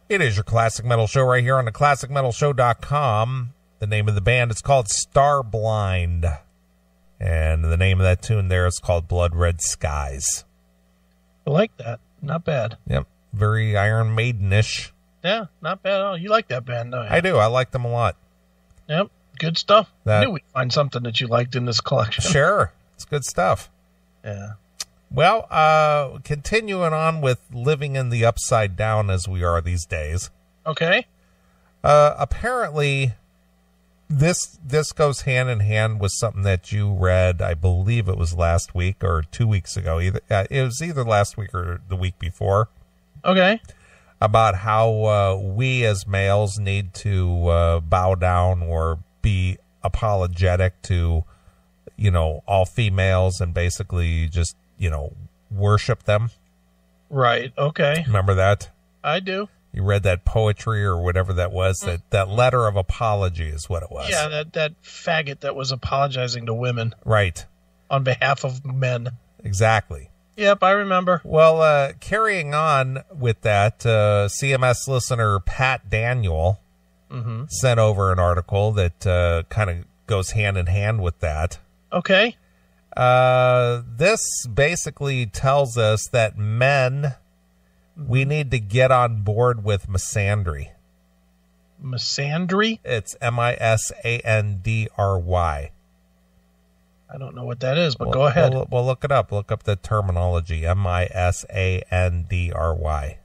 It is your Classic Metal Show right here on the ClassicMetalShow.com. The name of the band is called Starblind. And the name of that tune there is called Blood Red Skies. I like that. Not bad. Yep. Very Iron Maiden-ish. Yeah, not bad at all. You like that band, don't you? I do. I like them a lot. Yep. Good stuff. I knew we'd find something that you liked in this collection. Sure. It's good stuff. Yeah. Well, continuing on with living in the upside down as we are these days. Okay. Apparently, this goes hand in hand with something that you read. I believe it was last week or 2 weeks ago. It was either last week or the week before. Okay. About how we as males need to bow down or be apologetic to, all females and basically just, worship them. Right. Okay. Remember that? I do. You read that poetry or whatever that was, that letter of apology is what it was. Yeah, that faggot that was apologizing to women. Right. On behalf of men. Exactly. Yep, I remember. Well, carrying on with that, CMS listener Pat Daniel sent over an article that kind of goes hand in hand with that. Okay. This basically tells us that men, we need to get on board with Misandry. Misandry? It's Misandry. I don't know what that is, but go ahead. We'll look it up. Look up the terminology. Misandry. Let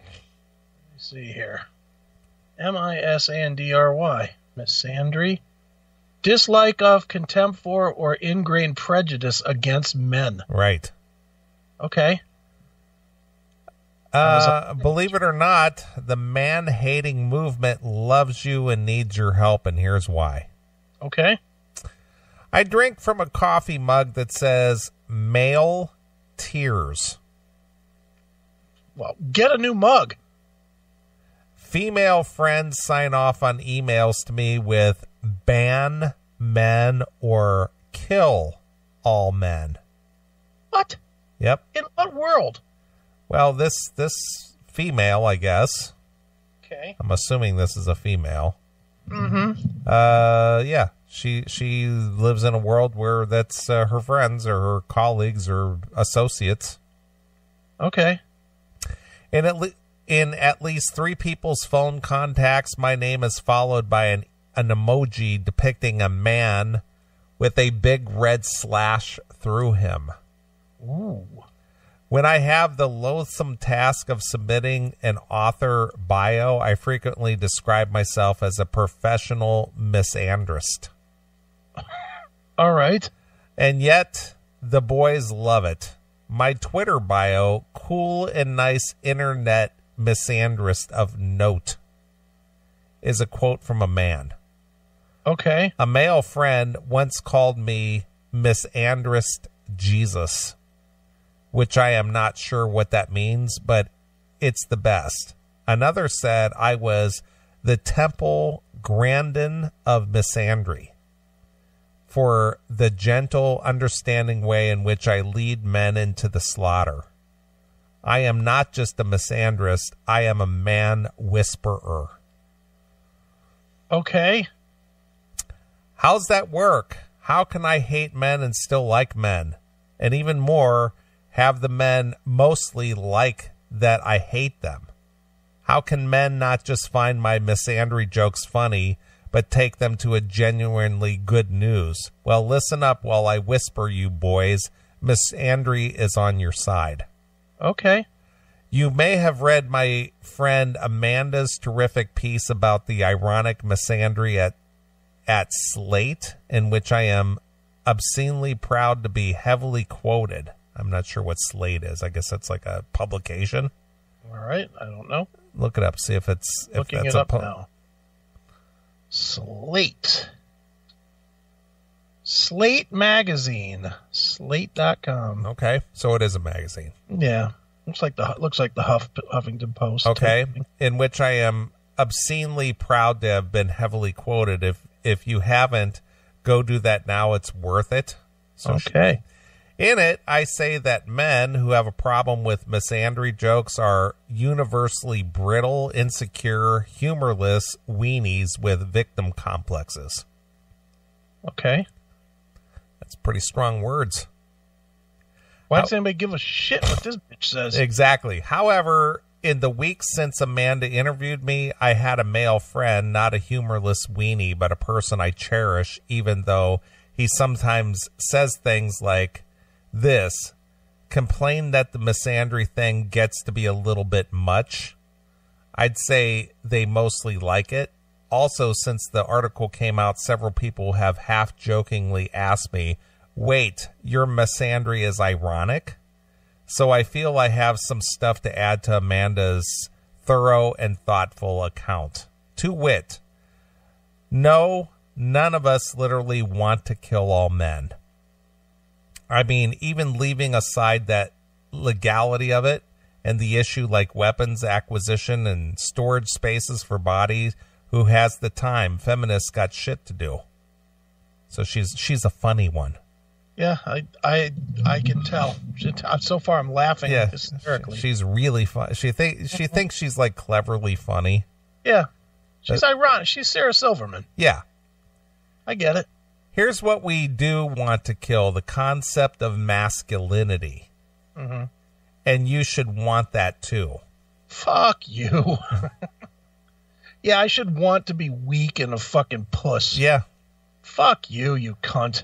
me see here. Misandry. Misandry. Dislike of, contempt for, or ingrained prejudice against men. Right. Okay. Believe it or not, the man-hating movement loves you and needs your help, and here's why. Okay. I drink from a coffee mug that says, Male Tears. Well, get a new mug. Female friends sign off on emails to me with, ban men or kill all men. What? Yep. In what world? Well, this female, I guess. Okay. I'm assuming this is a female. Mm-hmm. Yeah. She lives in a world where that's her friends or her colleagues or associates. Okay. In at least 3 people's phone contacts, my name is followed by an emoji depicting a man with a big red slash through him. Ooh. When I have the loathsome task of submitting an author bio, I frequently describe myself as a professional misandrist. All right. And yet, the boys love it. My Twitter bio, cool and nice internet misandrist of note, is a quote from a man. Okay. A male friend once called me misandrist Jesus, which I am not sure what that means, but it's the best. Another said I was the Temple Grandin of Misandry, for the gentle, understanding way in which I lead men into the slaughter. I am not just a misandrist, I am a man whisperer. Okay. How's that work? How can I hate men and still like men? And even more, have the men mostly like that I hate them? How can men not just find my misandry jokes funny, but take them to a genuinely good news? Well, listen up while I whisper, you boys. Misandry is on your side. Okay. You may have read my friend Amanda's terrific piece about the ironic misandry at Slate, in which I am obscenely proud to be heavily quoted. I'm not sure what Slate is. I guess that's like a publication. All right. I don't know. Look it up. See if it's looking it up now. Slate. Slate magazine. Slate.com. Okay, so it is a magazine. Yeah. Looks like the Huffington Post. Okay, in which I am obscenely proud to have been heavily quoted. If you haven't, go do that now. It's worth it. So okay. In it, I say that men who have a problem with misandry jokes are universally brittle, insecure, humorless weenies with victim complexes. Okay. That's pretty strong words. Why does anybody give a shit what this bitch says? Exactly. However, in the weeks since Amanda interviewed me, I had a male friend, not a humorless weenie, but a person I cherish, even though he sometimes says things like this, complain that the misandry thing gets to be a little bit much. I'd say they mostly like it. Also, since the article came out, several people have half-jokingly asked me, wait, your misandry is ironic? So I feel I have some stuff to add to Amanda's thorough and thoughtful account. To wit, no, none of us literally want to kill all men. I mean, even leaving aside that legality of it and the issue like weapons acquisition and storage spaces for bodies, who has the time? Feminists got shit to do. So she's a funny one. Yeah, I can tell. So far, I'm laughing hysterically. She's really fun. She thinks she's like cleverly funny. Yeah, she's ironic. She's Sarah Silverman. Yeah, I get it. Here's what we do want to kill: the concept of masculinity, and you should want that too. Fuck you. Yeah, I should want to be weak and a fucking puss. Yeah. Fuck you, you cunt.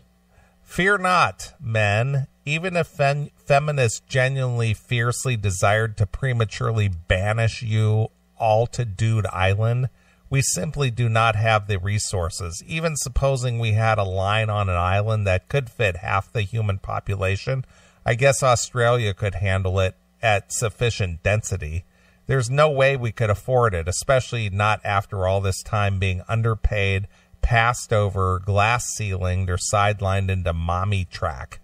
Fear not, men. Even if feminists genuinely fiercely desired to prematurely banish you all to Dude Island, we simply do not have the resources. Even supposing we had a line on an island that could fit half the human population, I guess Australia could handle it at sufficient density. There's no way we could afford it, especially not after all this time being underpaid, passed over, glass ceilinged, or sidelined into mommy track.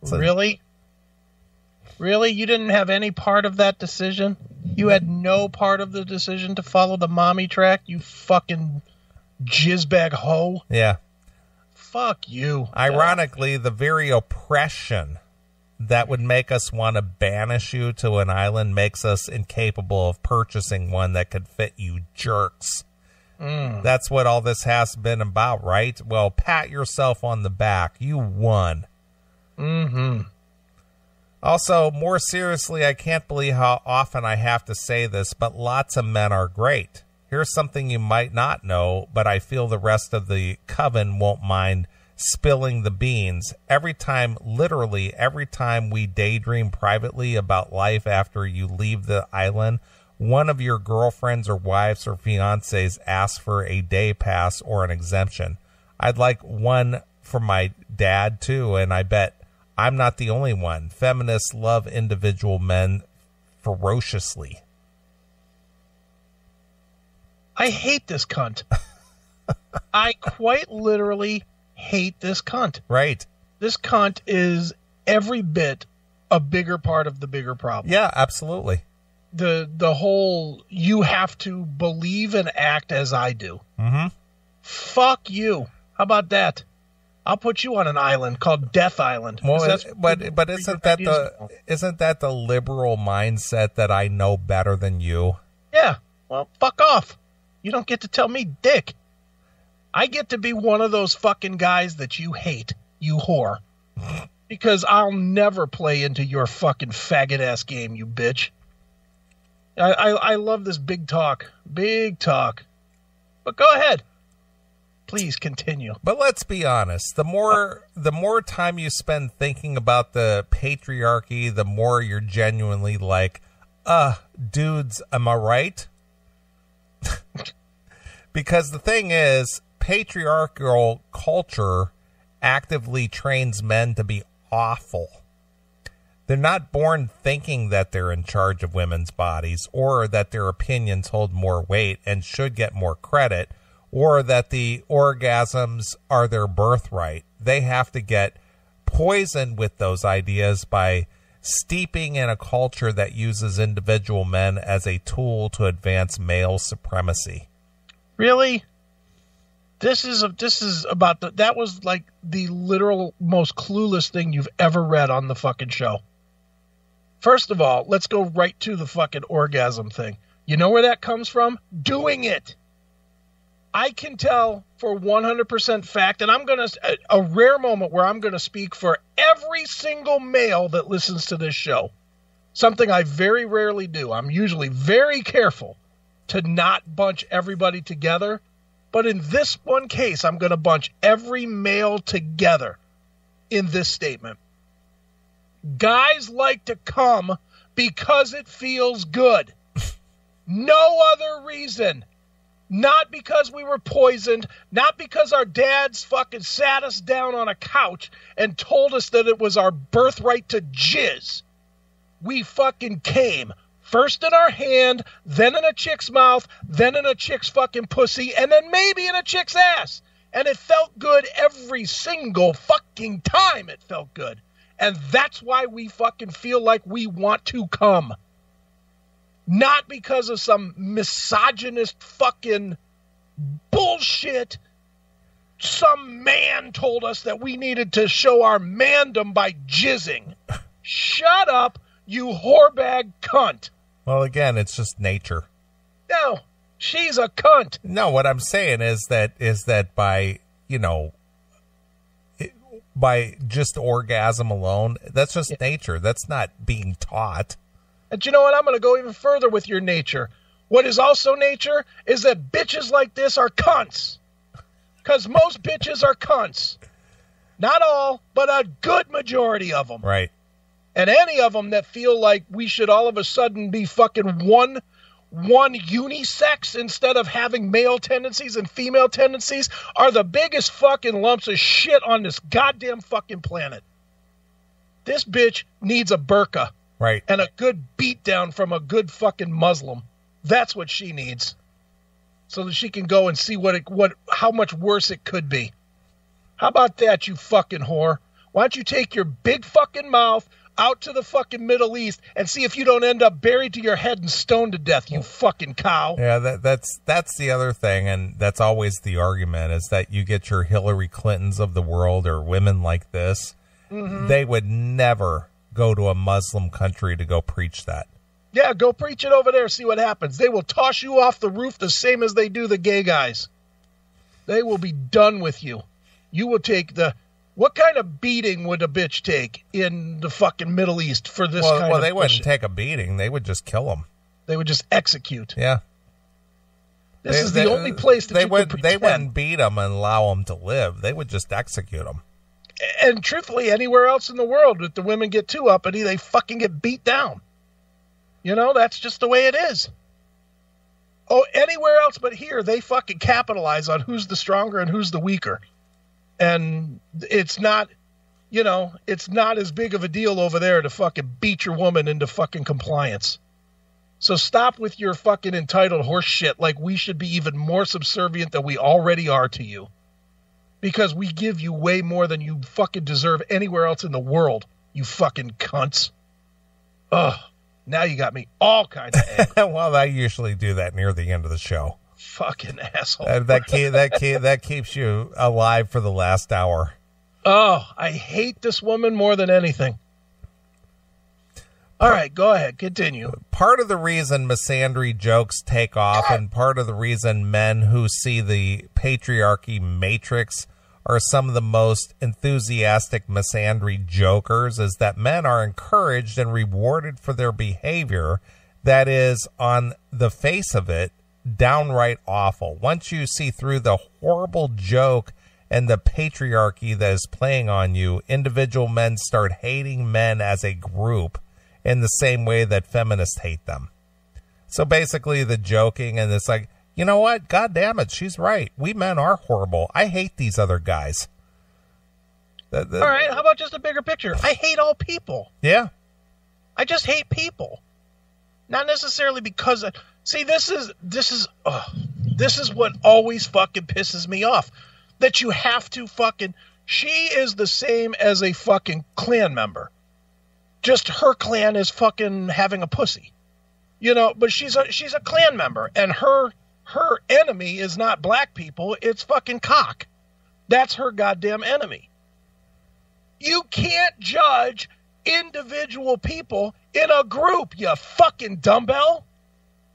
Really? Really? You didn't have any part of that decision? You had no part of the decision to follow the mommy track, you fucking jizzbag hoe? Yeah. Fuck you. Ironically, the very oppression that would make us want to banish you to an island makes us incapable of purchasing one that could fit you jerks. That's what all this has been about, right? Well, pat yourself on the back. You won. Also, more seriously, I can't believe how often I have to say this, but lots of men are great. Here's something you might not know, but I feel the rest of the coven won't mind spilling the beans. Literally every time we daydream privately about life after you leave the island, one of your girlfriends or wives or fiancés asks for a day pass or an exemption. I'd like one for my dad too, and I bet I'm not the only one. Feminists love individual men ferociously. I hate this cunt. I quite literally hate this cunt. Right. This cunt is every bit a bigger part of the bigger problem. Yeah, absolutely. The whole, you have to believe and act as I do. Fuck you. How about that? I'll put you on an island called Death Island. Well, but isn't that the liberal mindset that I know better than you? Yeah. Well, fuck off. You don't get to tell me dick. I get to be one of those fucking guys that you hate, you whore. Because I'll never play into your fucking faggot-ass game, you bitch. I love this big talk. Big talk. But go ahead. Please continue. But let's be honest. The more time you spend thinking about the patriarchy, the more you're genuinely like, dudes, am I right? Because the thing is, patriarchal culture actively trains men to be awful. They're not born thinking that they're in charge of women's bodies, or that their opinions hold more weight and should get more credit, or that the orgasms are their birthright. They have to get poisoned with those ideas by steeping in a culture that uses individual men as a tool to advance male supremacy. Really? This is about that was like the literal most clueless thing you've ever read on the fucking show. First of all, let's go right to the fucking orgasm thing. You know where that comes from? Doing it. I can tell for 100% fact, and I'm going to, a rare moment where I'm going to speak for every single male that listens to this show. Something I very rarely do. I'm usually very careful to not bunch everybody together. But in this one case, I'm going to bunch every male together in this statement. Guys like to come because it feels good. No other reason. Not because we were poisoned. Not because our dads fucking sat us down on a couch and told us that it was our birthright to jizz. We fucking came. First in our hand, then in a chick's mouth, then in a chick's fucking pussy, and then maybe in a chick's ass. And it felt good every single fucking time it felt good. And that's why we fucking feel like we want to come. Not because of some misogynist fucking bullshit. Some man told us that we needed to show our mandom by jizzing. Shut up, you whorebag cunt. Well, again, it's just nature. No, she's a cunt. No, what I'm saying is that by, by just orgasm alone, that's just nature. That's not being taught. And you know what? I'm going to go even further with your nature. What is also nature is that bitches like this are cunts. Because most bitches are cunts. Not all, but a good majority of them. Right. And any of them that feel like we should all of a sudden be fucking one unisex instead of having male tendencies and female tendencies are the biggest fucking lumps of shit on this goddamn fucking planet. This bitch needs a burqa. Right. And a good beatdown from a good fucking Muslim. That's what she needs. So that she can go and see how much worse it could be. How about that, you fucking whore? Why don't you take your big fucking mouth out to the fucking Middle East and see if you don't end up buried to your head and stoned to death, you fucking cow. Yeah, that's the other thing, and that's always the argument, is that you get your Hillary Clintons of the world or women like this. Mm-hmm. They would never go to a Muslim country to go preach that. Yeah, go preach it over there, see what happens. They will toss you off the roof the same as they do the gay guys. They will be done with you. You will take what kind of beating would a bitch take in the fucking Middle East for this kind of Well, they bullshit? wouldn't take a beating. They would just kill them. They would just execute. Yeah. This is the only place that you could pretend. They wouldn't beat them and allow them to live. They would just execute them. And truthfully, anywhere else in the world, if the women get too uppity, they fucking get beat down. That's just the way it is. Oh, anywhere else but here, they fucking capitalize on who's the stronger and who's the weaker. And it's not, it's not as big of a deal over there to fucking beat your woman into fucking compliance. So stop with your fucking entitled horse shit like we should be even more subservient than we already are to you. Because we give you way more than you fucking deserve anywhere else in the world, you fucking cunts. Ugh, now you got me all kinds of angry. Well, I usually do that near the end of the show. Fucking asshole. That keeps you alive for the last hour. Oh, I hate this woman more than anything. All right, go ahead. Continue. Part of the reason misandry jokes take off and part of the reason men who see the patriarchy matrix are some of the most enthusiastic misandry jokers is that men are encouraged and rewarded for their behavior that is, on the face of it, downright awful. Once you see through the horrible joke and the patriarchy that is playing on you, individual men start hating men as a group in the same way that feminists hate them. So basically the joking and it's like, you know what? God damn it. She's right. We men are horrible. I hate these other guys. All right. How about just a bigger picture? I hate all people. Yeah. I just hate people. Not necessarily because see, this is what always fucking pisses me off. That you have to fucking, she is the same as a fucking Klan member. Just her clan is fucking having a pussy. But she's a Klan member, and her her enemy is not black people, it's fucking cock. That's her goddamn enemy. You can't judge individual people in a group, you fucking dumbbell.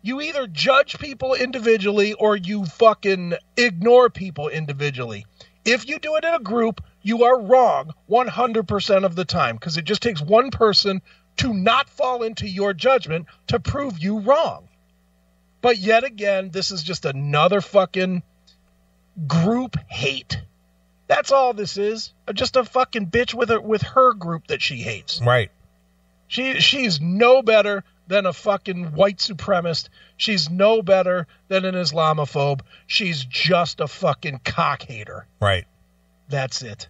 You either judge people individually or you fucking ignore people individually. If you do it in a group, you are wrong 100% of the time, because it just takes one person to not fall into your judgment to prove you wrong. But yet again, this is just another fucking group hate. That's all this is. Just a fucking bitch with her group that she hates. Right. She's no better than a fucking white supremacist. She's no better than an Islamophobe. She's just a fucking cock hater. Right. That's it.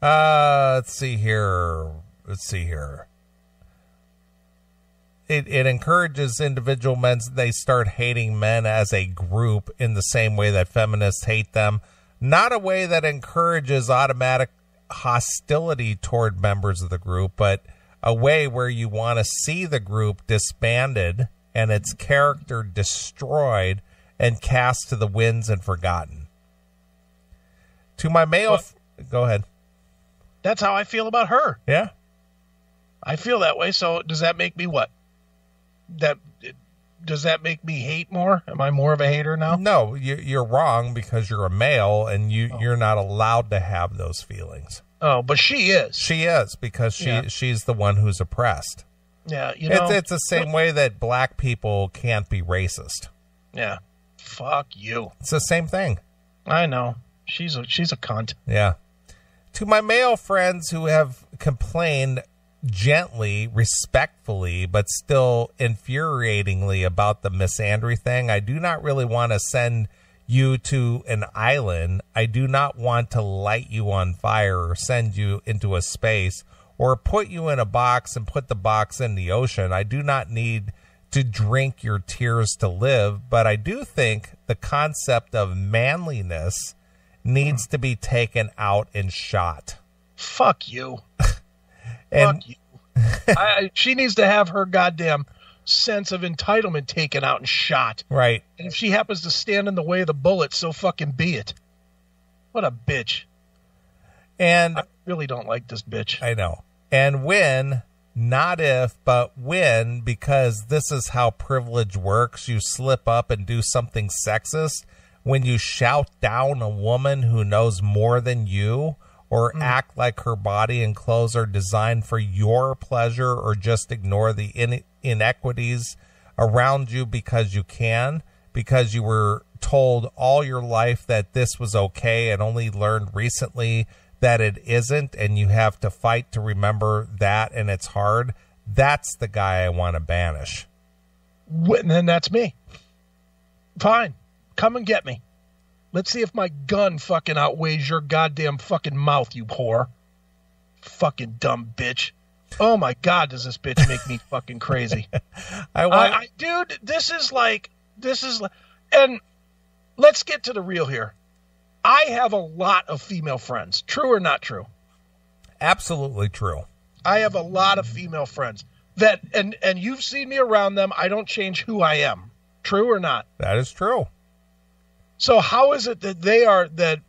Let's see here. It encourages individual men. They start hating men as a group in the same way that feminists hate them. Not a way that encourages automatic hostility toward members of the group, but a way where you want to see the group disbanded and its character destroyed and cast to the winds and forgotten. To my male... Go ahead. That's how I feel about her. Yeah. I feel that way, so does that make me what? Does that make me hate more? Am I more of a hater now? No, you're wrong because you're a male and you're not allowed to have those feelings. Oh, but she is. She is because she's the one who's oppressed. Yeah, you know. It's the same way that black people can't be racist. Yeah. Fuck you. It's the same thing. I know. She's a cunt. Yeah. To my male friends who have complained gently, respectfully, but still infuriatingly about the Misandry thing, I do not really want to send you to an island. I do not want to light you on fire or send you into a space or put you in a box and put the box in the ocean. I do not need to drink your tears to live, but I do think the concept of manliness needs to be taken out and shot. Fuck you. And fuck you. She needs to have her goddamn sense of entitlement taken out and shot. Right. And if she happens to stand in the way of the bullet, so fucking be it. What a bitch. And I really don't like this bitch. I know. And when, not if, but when, because this is how privilege works, you slip up and do something sexist, when you shout down a woman who knows more than you, or act like her body and clothes are designed for your pleasure, or just ignore the inequities around you because you can, because you were told all your life that this was okay and only learned recently that it isn't, and you have to fight to remember that, and it's hard. That's the guy I want to banish. And then that's me. Fine. Come and get me. Let's see if my gun fucking outweighs your goddamn fucking mouth, you whore. Fucking dumb bitch. Oh my God, does this bitch make me fucking crazy. Dude, this is like, and let's get to the real here. I have a lot of female friends. True or not true? Absolutely true. I have a lot of female friends that, and you've seen me around them. I don't change who I am. True or not? That is true. So how is it that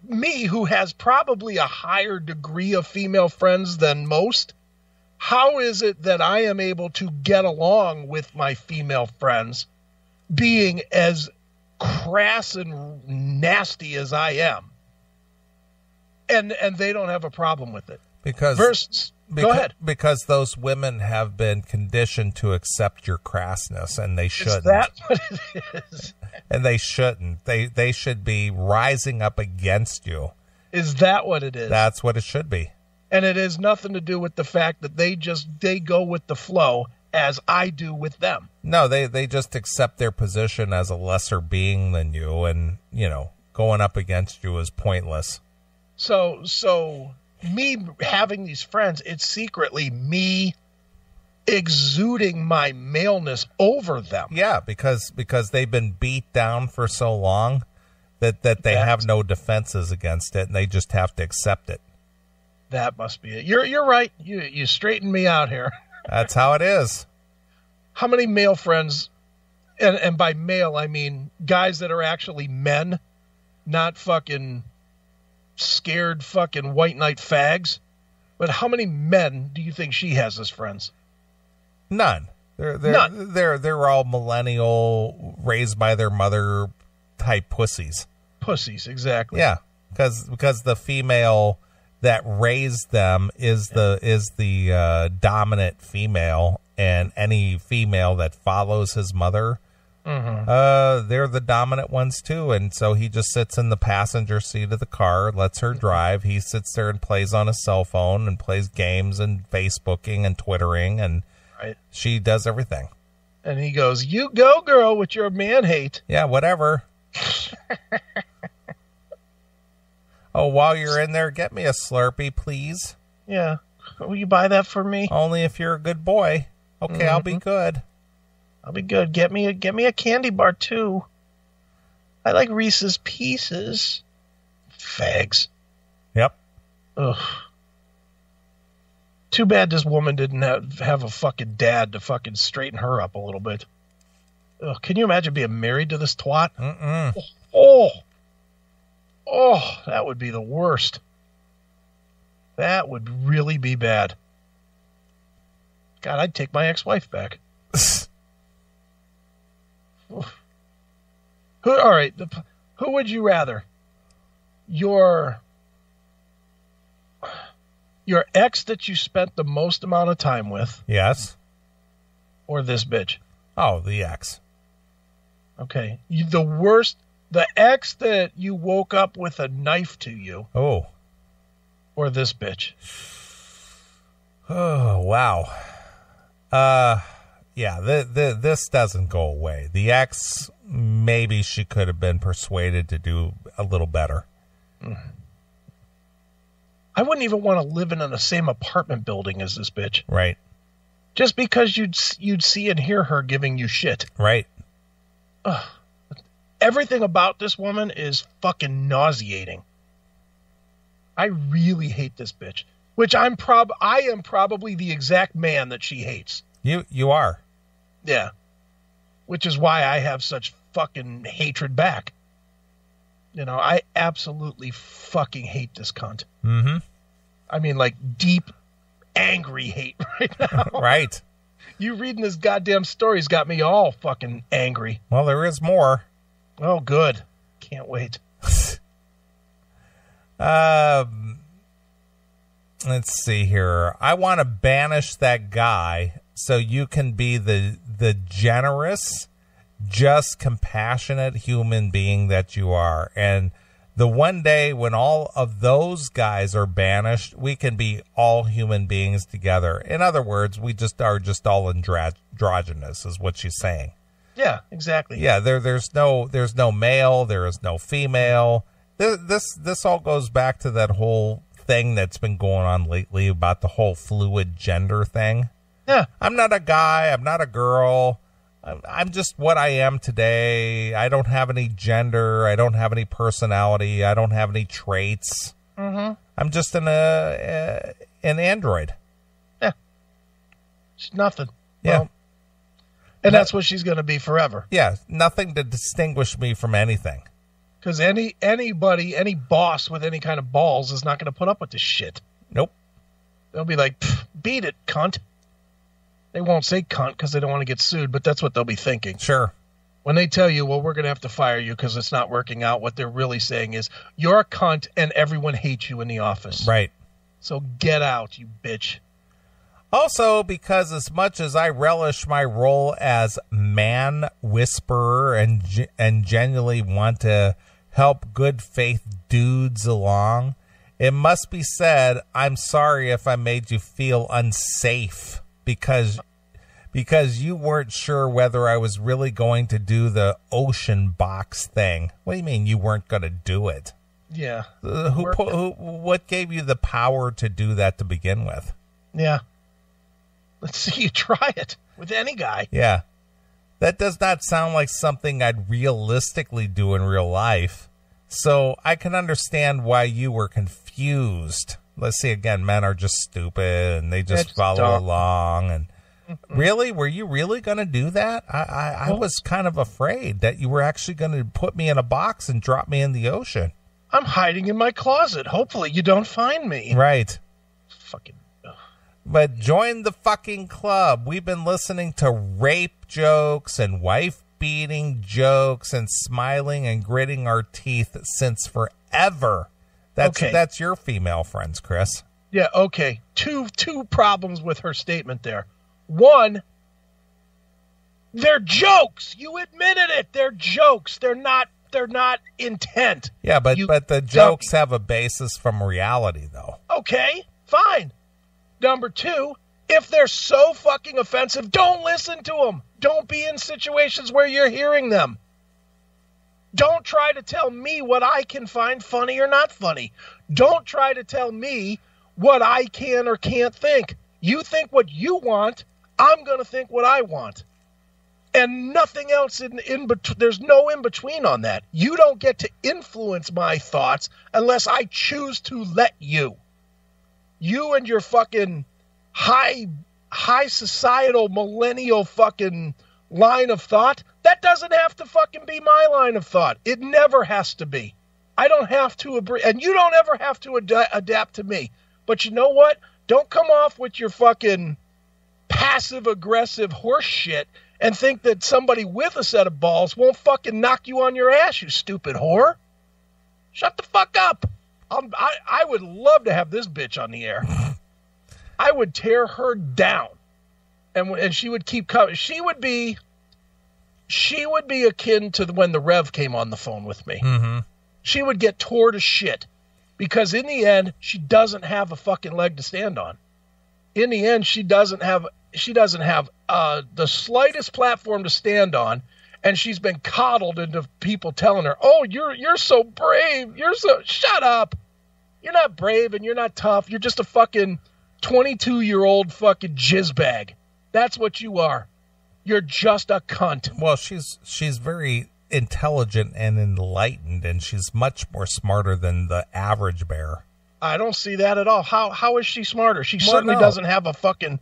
me, who has probably a higher degree of female friends than most, how is it that I am able to get along with my female friends being as crass and nasty as I am? And they don't have a problem with it. Go ahead. Because those women have been conditioned to accept your crassness, and they shouldn't. Is that what it is? And they shouldn't. They should be rising up against you. Is that what it is? That's what it should be. And it has nothing to do with the fact that they go with the flow as I do with them. No, they just accept their position as a lesser being than you, and, going up against you is pointless. So me having these friends, it's secretly me exuding my maleness over them. Yeah, because they've been beat down for so long that they have no defenses against it, and they just have to accept it. That must be it. You're right. You straightened me out here. That's how it is. How many male friends And by male, I mean guys that are actually men, not fucking scared fucking white knight fags. But how many men do you think she has as friends? None. None. They're all millennial, raised by their mother type pussies. Pussies, exactly. Yeah, because the female that raised them is the dominant female, and any female that follows his mother, they're the dominant ones too. And so he just sits in the passenger seat of the car, lets her drive. He sits there and plays on his cell phone and plays games and Facebooking and Twittering, and she does everything. And he goes, "You go, girl, with your man hate." Yeah, whatever. Oh, while you're in there, get me a Slurpee, please. Yeah. Will you buy that for me? Only if you're a good boy. Okay, I'll be good. I'll be good. Get me a candy bar too. I like Reese's Pieces. Fags. Yep. Ugh. Too bad this woman didn't have a fucking dad to fucking straighten her up a little bit. Ugh, can you imagine being married to this twat? Oh, that would be the worst. That would really be bad. God, I'd take my ex-wife back. All right, who would you rather? Your ex that you spent the most amount of time with? Yes. Or this bitch? Oh, the ex. Okay. The ex that you woke up with a knife to you. Oh. Or this bitch? Oh, wow. Yeah, this doesn't go away. The ex, maybe she could have been persuaded to do a little better. I wouldn't even want to live in the same apartment building as this bitch. Right. Just because you'd see and hear her giving you shit. Right. Ugh. Everything about this woman is fucking nauseating. I really hate this bitch. Which I am probably the exact man that she hates. You are. Yeah. Which is why I have such fucking hatred back. You know, I absolutely fucking hate this cunt. Mm-hmm. I mean, like, deep, angry hate right now. Right. You reading this goddamn story's got me all fucking angry. Well, there is more. Oh, good. Can't wait. Let's see here. I want to banish that guy so you can be the generous, just compassionate human being that you are. And the one day when all of those guys are banished, we can be all human beings together. In other words, we just are just all androgynous, is what she's saying. Yeah, exactly. Yeah, there's no male, there is no female. This all goes back to that whole thing that's been going on lately about the whole fluid gender thing. Yeah. I'm not a guy, I'm not a girl. I'm just what I am today. I don't have any gender, I don't have any personality, I don't have any traits. Mm-hmm. I'm just an android. Yeah. She's nothing. Yeah. Well, and that's what she's going to be forever. Yeah, nothing to distinguish me from anything. Because anybody, any boss with any kind of balls is not going to put up with this shit. Nope. They'll be like, beat it, cunt. They won't say cunt because they don't want to get sued, but that's what they'll be thinking. Sure. When they tell you, well, we're going to have to fire you because it's not working out, what they're really saying is, you're a cunt and everyone hates you in the office. Right. So get out, you bitch. Also, because as much as I relish my role as man whisperer and genuinely want to help good faith dudes along, it must be said, I'm sorry if I made you feel unsafe because you weren't sure whether I was really going to do the ocean box thing. What do you mean you weren't going to do it? Yeah. What gave you the power to do that to begin with? Yeah. Let's see you try it with any guy. Yeah. That does not sound like something I'd realistically do in real life. So I can understand why you were confused. Let's see, again, men are just stupid and they just follow along. And Really? Were you really going to do that? I was kind of afraid that you were actually going to put me in a box and drop me in the ocean. I'm hiding in my closet. Hopefully you don't find me. Right. Fucking. But join the fucking club. We've been listening to rape jokes and wife-beating jokes and smiling and gritting our teeth since forever. That's your female friends, Chris. Yeah, okay. Two problems with her statement there. One, they're jokes. You admitted it. They're jokes. They're not intent. Yeah, but the jokes have a basis from reality, though. Okay, fine. Number two, if they're so fucking offensive, don't listen to them. Don't be in situations where you're hearing them. Don't try to tell me what I can find funny or not funny. Don't try to tell me what I can or can't think. You think what you want, I'm going to think what I want. And nothing else in between. There's no in between on that. You don't get to influence my thoughts unless I choose to let you. You and your fucking high societal millennial fucking line of thought, that doesn't have to fucking be my line of thought. It never has to be. I don't have to agree, and you don't ever have to adapt to me. But you know what? Don't come off with your fucking passive-aggressive horse shit and think that somebody with a set of balls won't fucking knock you on your ass, you stupid whore. Shut the fuck up. I would love to have this bitch on the air. I would tear her down, and she would keep coming. She would be akin to when the Rev came on the phone with me. Mm-hmm. She would get tore to shit because in the end she doesn't have a fucking leg to stand on. In the end, she doesn't have the slightest platform to stand on. And she's been coddled into people telling her, "Oh, you're so brave. Shut up. You're not brave and you're not tough. You're just a fucking 22-year-old fucking jizzbag. That's what you are. You're just a cunt." Well, she's very intelligent and enlightened, and she's much more smarter than the average bear. I don't see that at all. How is she smarter? She certainly doesn't have a fucking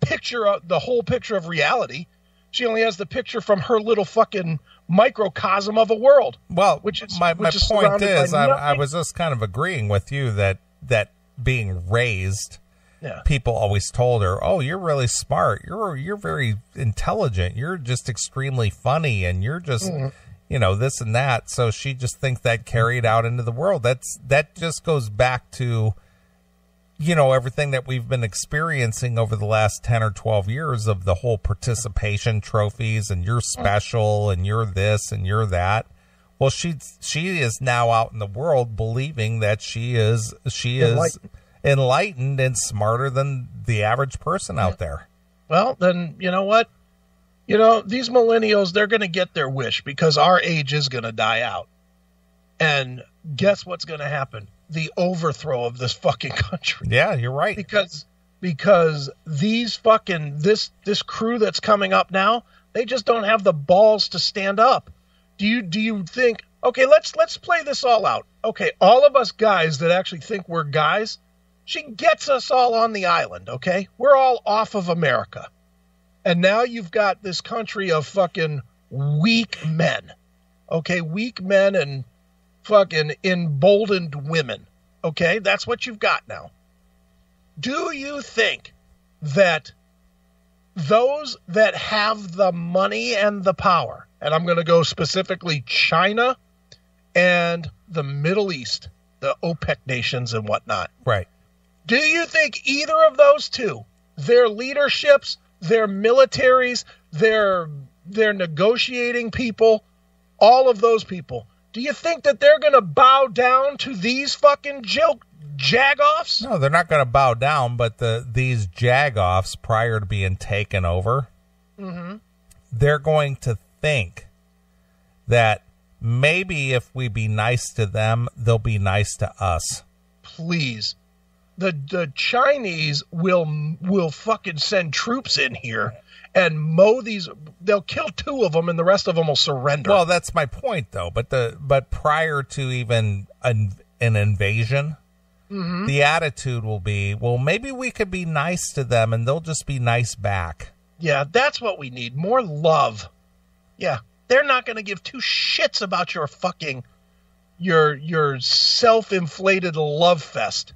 picture, the whole picture of reality. She only has the picture from her little fucking microcosm of a world. Well, which is my point is, I was just kind of agreeing with you that being raised, yeah, people always told her, "Oh, you're really smart. You're very intelligent. You're just extremely funny, and you're just, this and that." So she just thinks that carried out into the world. That just goes back to, everything that we've been experiencing over the last 10 or 12 years of the whole participation trophies and you're special and you're this and you're that. Well, she is now out in the world believing that she is enlightened and smarter than the average person out there. Well, then, you know what? These millennials, they're going to get their wish because our age is going to die out. And guess what's going to happen? The overthrow of this fucking country. Yeah, you're right. Because these fucking this crew that's coming up now, they just don't have the balls to stand up. Do you think, okay, let's play this all out. Okay, all of us guys that actually think we're guys, she gets us all on the island, okay? We're all off of America. And now you've got this country of fucking weak men. Okay, weak men and fucking emboldened women. Okay, that's what you've got now. Do you think that those that have the money and the power, and I'm going to go specifically China and the Middle East, the OPEC nations and whatnot. Right. Do you think either of those two, their leaderships, their militaries, their negotiating people, all of those people, do you think that they're going to bow down to these fucking jagoffs? No, they're not going to bow down, but these jagoffs, prior to being taken over, they're going to think that maybe if we be nice to them, they'll be nice to us. Please. The Chinese will fucking send troops in here and mow these. They'll kill 2 of them, and the rest of them will surrender. Well, that's my point, though. But prior to even an invasion, Mm-hmm. the attitude will be, well, maybe we could be nice to them and they'll just be nice back. Yeah, that's what we need. More love. Yeah, they're not going to give two shits about your fucking, your self-inflated love fest.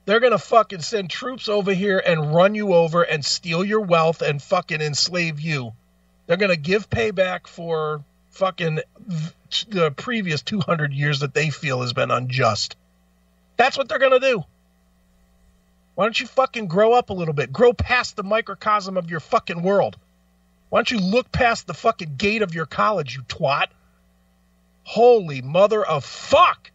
They're going to fucking send troops over here and run you over and steal your wealth and fucking enslave you. They're going to give payback for fucking the previous 200 years that they feel has been unjust. That's what they're going to do. Why don't you fucking grow up a little bit? Grow past the microcosm of your fucking world. Why don't you look past the fucking gate of your college, you twat? Holy mother of fuck!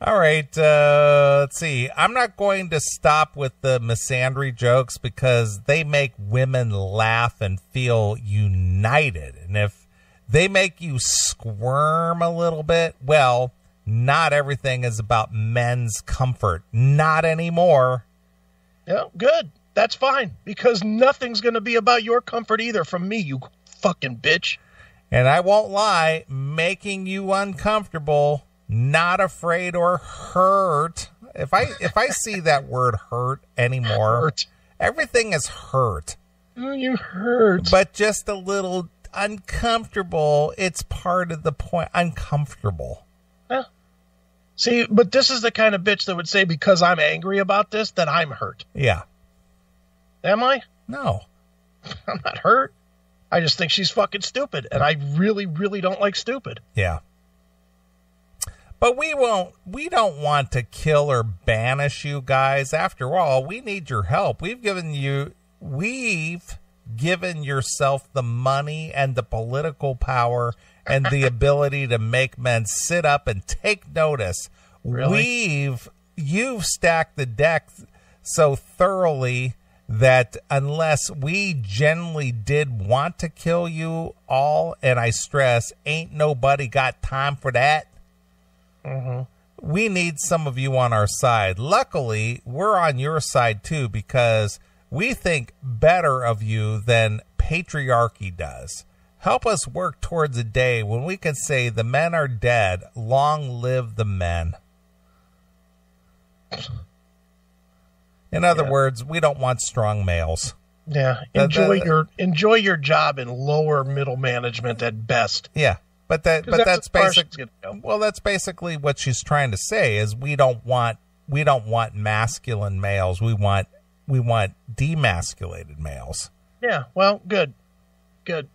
All right, let's see. I'm not going to stop with the Misandry jokes because they make women laugh and feel united. And if they make you squirm a little bit, well, not everything is about men's comfort. Not anymore. Yeah, good. That's fine. Because nothing's going to be about your comfort either from me, you fucking bitch. And I won't lie, making you uncomfortable, not afraid or hurt. If I see that word hurt anymore, Hurt. everything is hurt. Oh, you hurt. But just a little uncomfortable. It's part of the point. Uncomfortable. Yeah. See, but this is the kind of bitch that would say, because I'm angry about this, that I'm hurt. Yeah. Am I? No. I'm not hurt. I just think she's fucking stupid. And I really, really don't like stupid. Yeah. But we don't want to kill or banish you guys. After all, we need your help. We've given yourself the money and the political power and the ability to make men sit up and take notice. Really? You've stacked the deck so thoroughly that unless we genuinely did want to kill you all, and I stress, ain't nobody got time for that. Mm-hmm. We need some of you on our side. Luckily, we're on your side too, because we think better of you than patriarchy does. Help us work towards a day when we can say the men are dead. Long live the men. In other words, we don't want strong males. Yeah. Enjoy your job in lower middle management at best. Yeah. But that's basically, well, that's basically what she's trying to say is we don't want masculine males. We want demasculated males. Yeah. Well, good.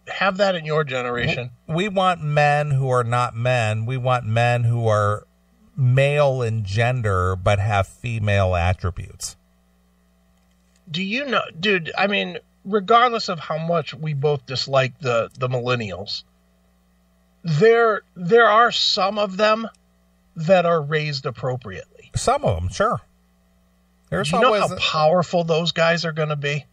Have that in your generation. We want men who are not men. We want men who are male in gender but have female attributes. Do you know, dude, I mean, regardless of how much we both dislike the millennials, there are some of them that are raised appropriately. Some of them, sure. Do you know how powerful those guys are going to be?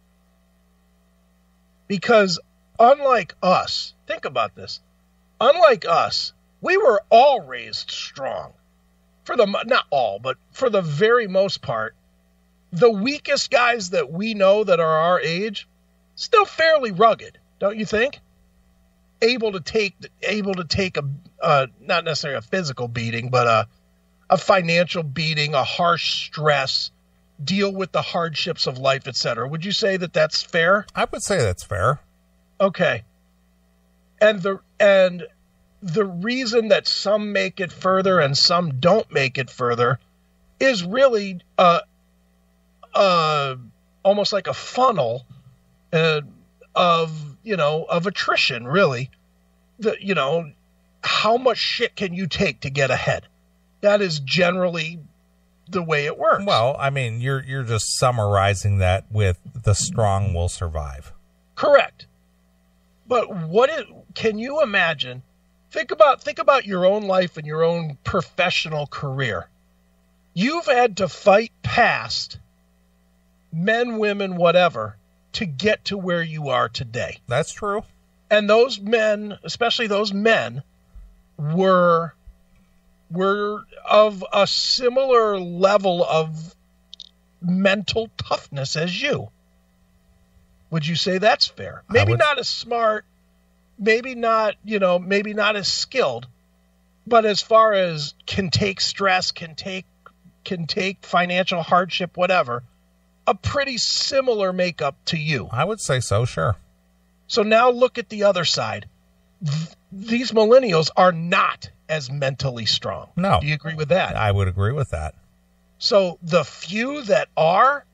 Because unlike us, think about this. Unlike us, we were all raised strong. Not all, but for the very most part, the weakest guys that we know that are our age, still fairly rugged, don't you think? Able to take a not necessarily a physical beating, but a financial beating, a harsh stress, deal with the hardships of life, etc. Would you say that that's fair? I would say that's fair. Okay. And the reason that some make it further and some don't make it further is really almost like a funnel of attrition, really. How much shit can you take to get ahead? That is generally the way it works. Well, I mean, you're just summarizing that with the strong will survive. Correct. But can you imagine? Think about your own life and your own professional career. You've had to fight past men, women, whatever, to get to where you are today. That's true. And those men, especially those men, were of a similar level of mental toughness as you. Would you say that's fair? Maybe not as smart, maybe not as skilled, But as far as can take stress, can take financial hardship, whatever, a pretty similar makeup to you. I would say so, sure. So now look at the other side. These millennials are not as mentally strong. No. Do you agree with that? I would agree with that. So the few that are,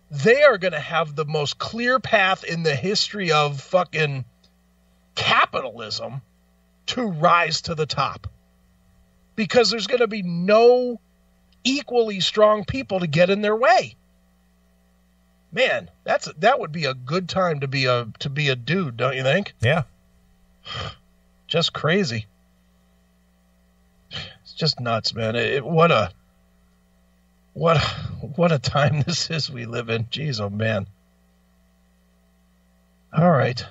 they are going to have the most clear path in the history of fucking capitalism to rise to the top. Because there's going to be no equally strong people to get in their way. Man, that would be a good time to be a dude, don't you think? Yeah. Just crazy. It's just nuts, man. What a time this is we live in. Jeez, oh man. All right.